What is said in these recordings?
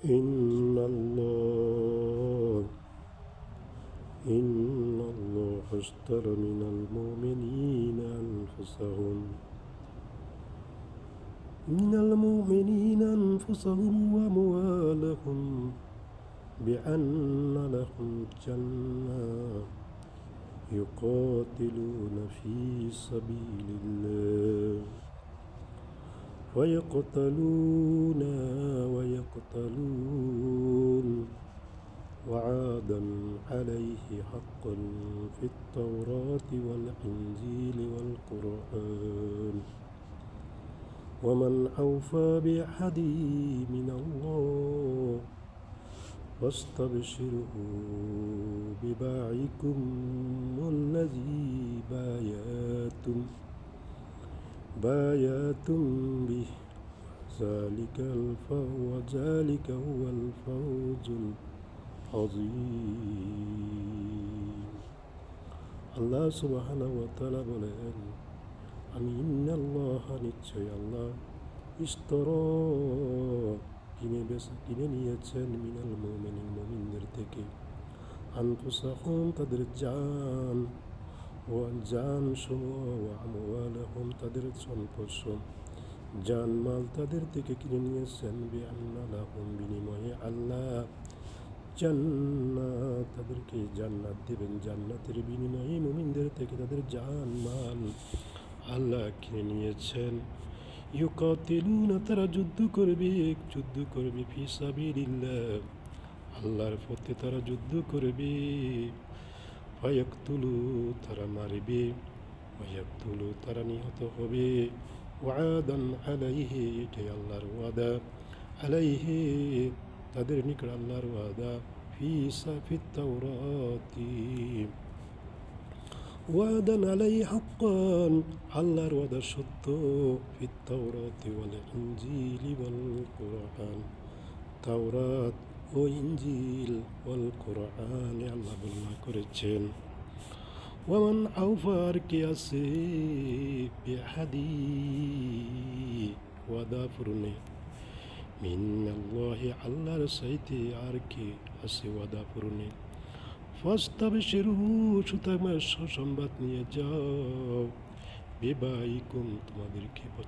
إن الله إن الله اشترى من المؤمنين أنفسهم وأموالهم بأن لهم الجنة يقاتلون في سبيل الله ويقتلون وعادا عليه حقا في التوراة والإنجيل والقرآن ومن أوفى بعهده من الله فاستبشروا ببيعكم الذي بايعتم به وذلك هو الفوز العظيم আল্লাহ সুবহানাহু ওয়া তাআলা বলেন, আমি ইন্নাল্লাহ নিশ্চয় আল্লাহ কিনে নিয়েছেন মিনাল মুমিনিন মুমিনদের থেকে আনফুসাহুম তাদের জান সমূহ ওয়া আমওয়ালাহুম তাদের সম্পদ জানমাল তাদের থেকে কিনে নিয়েছেন বিআন্না লাহুম বিনিময়ে আল্লাহ জান্নাত তাদেরকে জান্নাত দেবেন। জান্নাতের বিনিময়ে মুমিনদের থেকে তাদের জানমাল আল্লাহ কিনে নিয়েছেন। ইউকাতিলুনা তারা যুদ্ধ করবে ফি সাবিলিল্লাহ আল্লাহর পথে তারা যুদ্ধ করবে। ফায়াকতুলু তারা মারবে, ওয়ায়াকতুলু তারা নিহত হবে। ওয়াদান আলাইহি এটাই আল্লাহর ওয়াদা, আলাইহি তাদের নিকট আল্লাহর ওয়াদা। ফিত তাওরাতি ওয়াদান আলাইহি হাক্কান আল্লাহর ওয়াদা সত্য। ফিত তাওরাতি ওয়াল ইনজিলি ওয়াল কুরআন তাওরাত ও ইনজিল ওয়াল কুরআনে আল্লাহ বর্ণনা করেছেন। ওয়ামান আউফার কে আছে বিআহদি ওয়াদা পূরণে মিনাল্লাহি আল্লাহর সাইতে আর কে আছে ওয়াদা পূরণে। ফাস্তাবশিরু সুতরাং সুসংবাদ নিয়ে যাও বিবাইকুম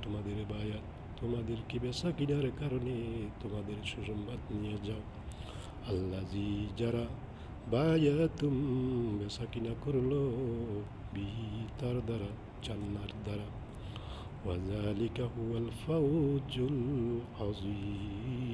তোমাদের বায়াত তোমাদেরকে বেচা কিনার কারণে তোমাদের সুসংবাদ নিয়ে যাও। আল্লাযী যারা বায়াতুম বেচা কিনা করলো বিহি তার দ্বারা জান্নার দ্বারা। ওয়াযালিকা হুয়াল ফাওজুল আযীম।